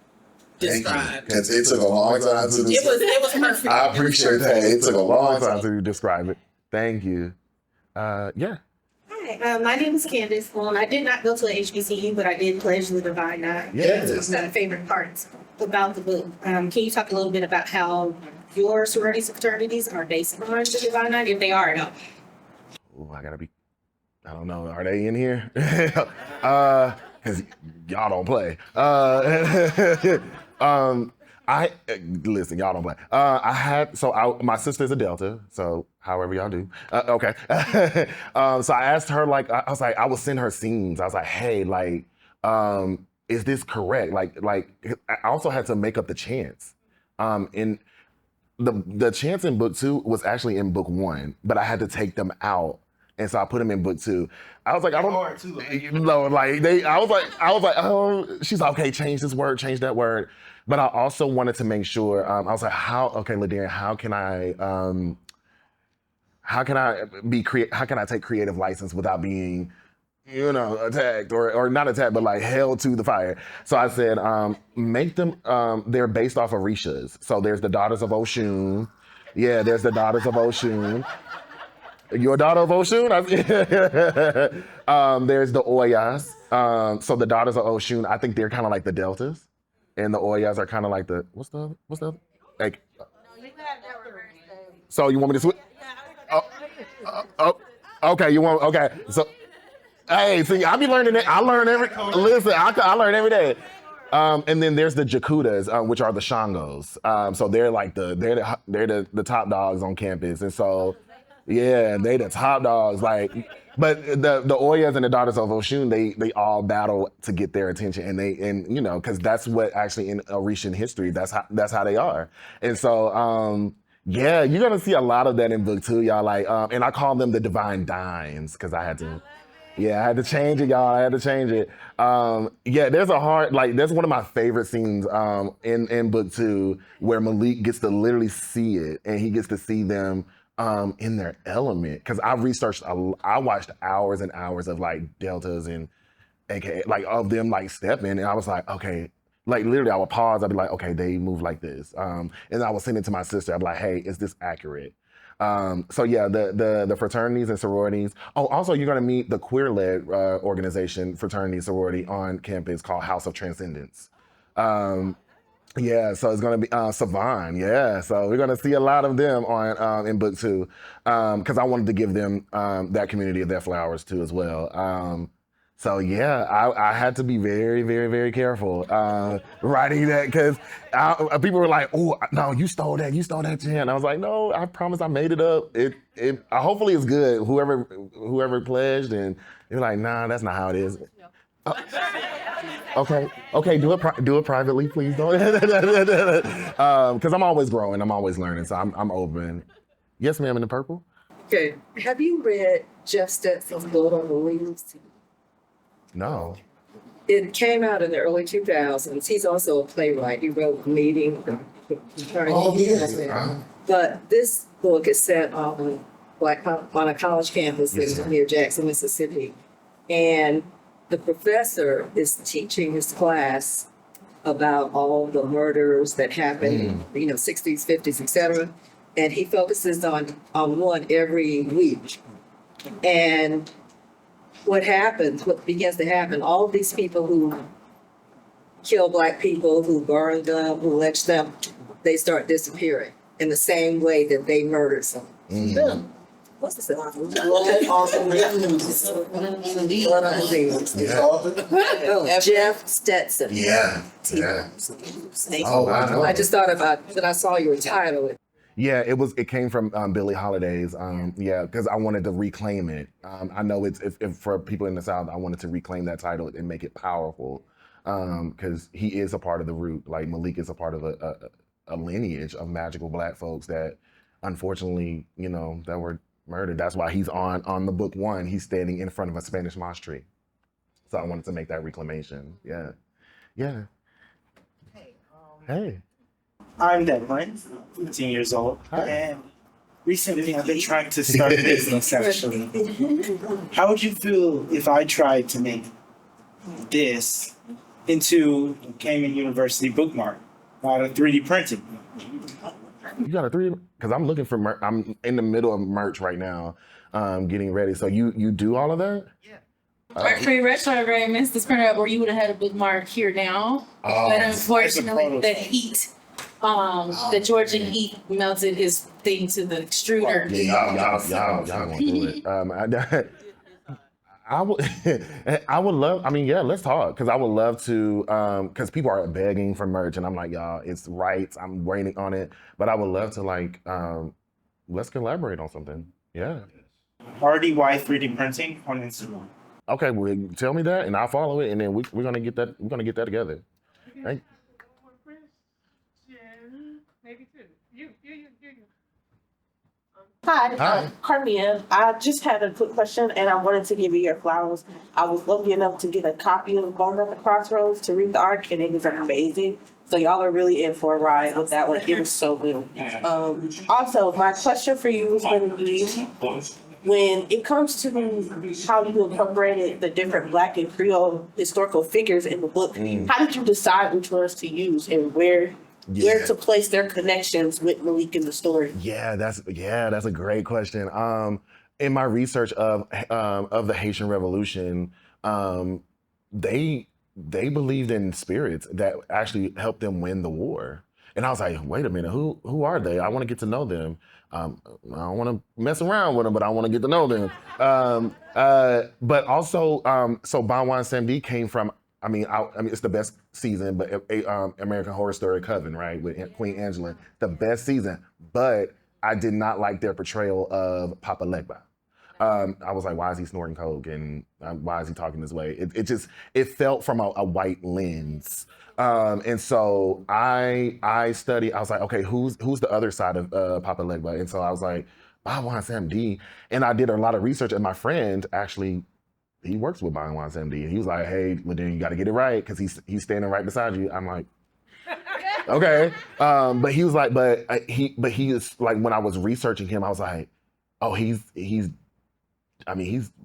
[SPEAKER 4] described.
[SPEAKER 2] Because it took a long time to describe.
[SPEAKER 4] It was perfect.
[SPEAKER 2] I appreciate that. It took a long time to describe it. Thank you. Yeah.
[SPEAKER 7] Hi, my name is Candace. I did not go to a HBCU, but I did pledge the Divine Nine.
[SPEAKER 2] Yes.
[SPEAKER 7] It's one of my favorite parts about the book. Can you talk a little bit about how your sororities and fraternities are based on the Divine Nine, if they are at all?
[SPEAKER 2] Oh, I don't know. Are they in here? Because y'all don't play. Listen, y'all don't play. My sister's a Delta, so however y'all do. Okay. So I asked her, like, I would send her scenes. I was like, hey, like, is this correct? Like, I also had to make up the chants. And the chants in book 2 was actually in book 1, but I had to take them out. And so I put them in book 2. I was like, I was like, oh, she's like, okay, change this word, change that word. But I also wanted to make sure, I was like, LaDarrion, how can I take creative license without being, attacked or not attacked, but like held to the fire? So I said, make them, they're based off of Orishas. So there's the daughters of Oshun. Yeah, there's the daughters of Oshun. You're a daughter of Oshun? There's the Oyas. So the daughters of Oshun, I think they're kind of like the Deltas. And the Oyas are kind of like the, what's the like? No, you have that reverse. So you want me to switch? Okay, okay. So, hey, see, I be learning that. I learn I learn every day. And then there's the Jakutas, which are the Shangos. So they're like the top dogs on campus. And so, yeah, they the top dogs. Like, but the Oyas and the Daughters of Oshun, they all battle to get their attention, and you know, because that's what actually in Orishan history, that's how they are. And so, yeah, you're gonna see a lot of that in book 2, y'all. Like, and I call them the Divine Dines because I had to. Yeah, I had to change it, y'all. I had to change it. Yeah, there's one of my favorite scenes in book 2 where Malik gets to literally see it, and he gets to see them in their element. Because I watched hours and hours of like deltas and AKA like of them like stepping, and I was like, okay, like literally I would pause. I'd be like, okay, they move like this, and I would send it to my sister. I'd be like, hey, is this accurate? So yeah, the fraternities and sororities. Oh, also you're gonna meet the queer-led organization, fraternity sorority on campus called House of Transcendence. Yeah, so it's gonna be Savan. Yeah, so we're gonna see a lot of them on in book 2, because I wanted to give them that community their flowers too as well. So yeah, I had to be very, very, very careful writing that because people were like, "Oh, no, you stole that, Jen." I was like, "No, I promise, I made it up. Hopefully it's good. Whoever pledged, and you're like, nah, that's not how it is." Okay, do it privately, please. Don't, because I'm always growing, I'm always learning, so I'm open. Yes, ma'am, in the purple.
[SPEAKER 8] Okay, have you read Jeff Stetson's LaDarrion Williams?
[SPEAKER 2] No.
[SPEAKER 8] It came out in the early 2000s. He's also a playwright. He wrote Meeting.
[SPEAKER 2] Oh, yes.
[SPEAKER 8] But this book is set on a college campus near Jackson, Mississippi. And the professor is teaching his class about all the murders that happened, 60s, 50s, etc. And he focuses on one every week. And what begins to happen, all of these people who kill Black people, who burn them, who lynch them, they start disappearing in the same way that they murdered some. What's this? Jeff Stetson.
[SPEAKER 2] Yeah. Oh, I know.
[SPEAKER 8] I just thought about that. I saw your title.
[SPEAKER 2] Yeah, it came from Billie Holiday's. Yeah, because I wanted to reclaim it. I know it's if for people in the South, I wanted to reclaim that title and make it powerful. Because he is a part of the root. Like Malik is a part of a lineage of magical Black folks that, unfortunately, that were murdered. That's why he's on the book 1. He's standing in front of a Spanish moss tree. So I wanted to make that reclamation. Yeah. Hey.
[SPEAKER 9] I'm Devlin, 15 years old, and recently I've been trying to start a business, actually. How would you feel if I tried to make this into Cayman University bookmark out of 3D printing?
[SPEAKER 2] You got a 3D? Because I'm looking for I'm in the middle of merch right now, getting ready. So you do all of that?
[SPEAKER 10] Yeah. For your retrograde Mr. printer, or you would have had a bookmark here now. But unfortunately, the heat. The Georgian heat melted his thing to the extruder.
[SPEAKER 2] Y'all gonna do it. I would love. I mean, yeah, let's talk because I would love to. Because people are begging for merch, and I'm like, y'all, it's right. I'm waiting on it, but I would love to let's collaborate on something. Yeah.
[SPEAKER 9] RDY 3D printing on Instagram.
[SPEAKER 2] Okay, well, tell me that, and I'll follow it, and then we're gonna get that. We're gonna get that together. Thank.
[SPEAKER 1] Maybe 2. You.
[SPEAKER 11] Hi, Carmia. I just had a quick question, and I wanted to give you your flowers. I was lucky enough to get a copy of Born at the Crossroads to read the arc, and it was amazing. So y'all are really in for a ride with that one. It was so good. Also, my question for you is going to be, when it comes to how you incorporated the different Black and Creole historical figures in the book, how did you decide which ones to use and where to place their connections with Malik in the story?
[SPEAKER 2] Yeah, that's a great question. In my research of the Haitian Revolution, they believed in spirits that actually helped them win the war. And I was like, wait a minute, who are they? I want to get to know them. I don't want to mess around with them, but I want to get to know them. But also, so Banwan Samdi came from I mean, it's the best season, but American Horror Story Coven, right, with Queen Angela, the best season. But I did not like their portrayal of Papa Legba. I was like, why is he snorting coke and why is he talking this way? It felt from a white lens. And so I studied. I was like, okay, who's the other side of Papa Legba? And so I was like, Bhagwan Sam D. And I did a lot of research, and my friend actually, he works with Bhagwan Sam D. And he was like, hey, LaDarrion, you got to get it right because he's standing right beside you. I'm like, okay. But he was like, but he is like, when I was researching him, I was like, oh, he's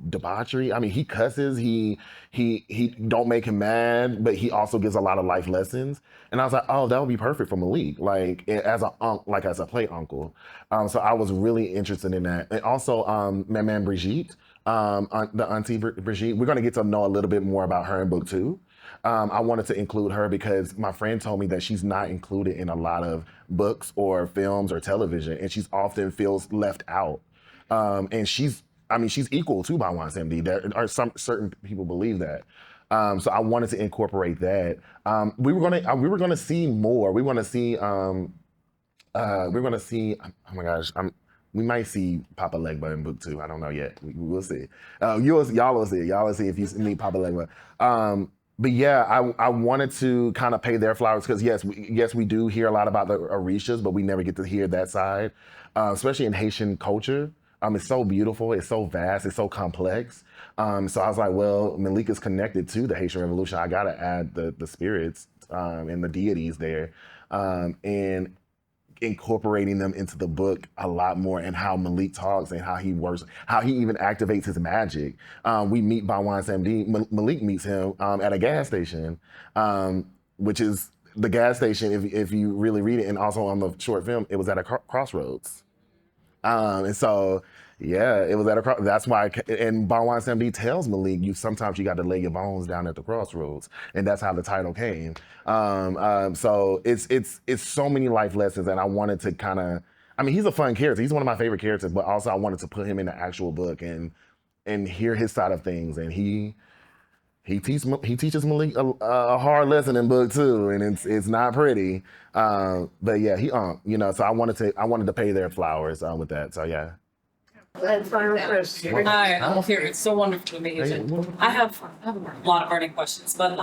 [SPEAKER 2] debauchery. I mean, he cusses. He don't make him mad, but he also gives a lot of life lessons. And I was like, oh, that would be perfect for Malik, like as a play uncle. So I was really interested in that. And also, my man Brigitte, the auntie Brigitte, we're gonna get to know a little bit more about her in book 2. I wanted to include her because my friend told me that she's not included in a lot of books or films or television, and she's often feels left out. And she's equal to Bhagwan Sam D. There are some certain people believe that. So I wanted to incorporate that. We were gonna see more. We want to see. Oh my gosh. We might see Papa Legba in book 2. I don't know yet. We'll see. Y'all will see. Y'all will see if you meet Papa Legba. But yeah, I wanted to kind of pay their flowers because yes, we do hear a lot about the Orishas, but we never get to hear that side, especially in Haitian culture. It's so beautiful, it's so vast, it's so complex. So I was like, well, Malik is connected to the Haitian Revolution. I gotta add the spirits and the deities there, and incorporating them into the book a lot more, and how Malik talks and how he works, how he even activates his magic. We meet Bhagwan Sam D. Malik meets him at a gas station, which is the gas station, if you really read it, and also on the short film, it was at a Crossroads. And so, yeah, it was at that's why, and Bhagwan Sam D tells Malik, sometimes you got to lay your bones down at the crossroads. And that's how the title came. So it's so many life lessons, and I wanted to kind of, he's a fun character. He's one of my favorite characters, but also I wanted to put him in the actual book and hear his side of things. And he teaches Malik a hard lesson in book 2, and it's not pretty. But yeah, so I wanted to pay their flowers with that. So yeah.
[SPEAKER 10] Hi, I'm here. It's so wonderful to meet you. I have a lot of burning questions, but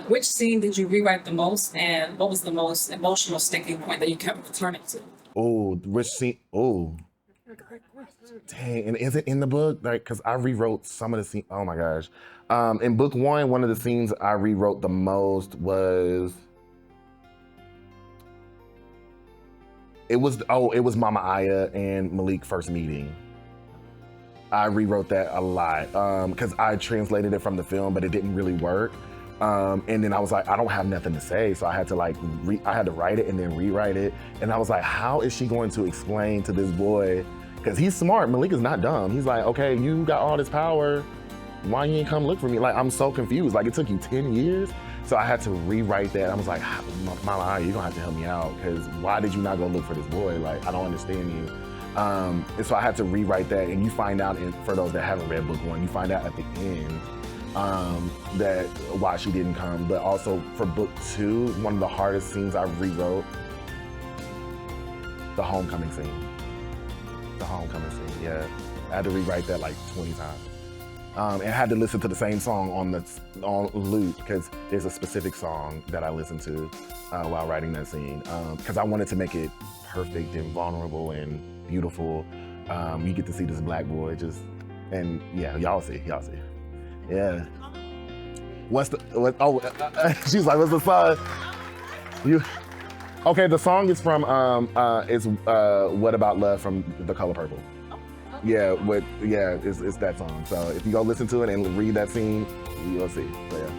[SPEAKER 10] which scene did you rewrite the most, and what was the most emotional sticking point that you kept returning to?
[SPEAKER 2] Oh, which scene? Oh. Dang, and is it in the book? Like, cause I rewrote some of the scenes. Oh my gosh. In book 1, one of the scenes I rewrote the most was, it was Mama Aya and Malik first meeting. I rewrote that a lot because I translated it from the film, but it didn't really work. And then I was like, I don't have nothing to say, so I had to I had to write it and then rewrite it. And I was like, how is she going to explain to this boy? Because he's smart. Malik is not dumb. He's like, okay, you got all this power. Why you ain't come look for me? Like, I'm so confused. Like, it took you 10 years. So I had to rewrite that. I was like, Mama Aya, you're gonna have to help me out, because why did you not go look for this boy? Like, I don't understand you. And so I had to rewrite that. And you find out, for those that haven't read book 1, you find out at the end that why she didn't come. But also for book 2, one of the hardest scenes I rewrote, the homecoming scene. The homecoming scene, yeah. I had to rewrite that like 20 times. And I had to listen to the same song on loop, because there's a specific song that I listened to while writing that scene, because I wanted to make it perfect and vulnerable and beautiful. You get to see this black boy and yeah, y'all see. Yeah. She's like, what's the song? Okay, the song is from, What About Love from The Color Purple. Yeah, it's that song. So if you go listen to it and read that scene, you'll see. So yeah.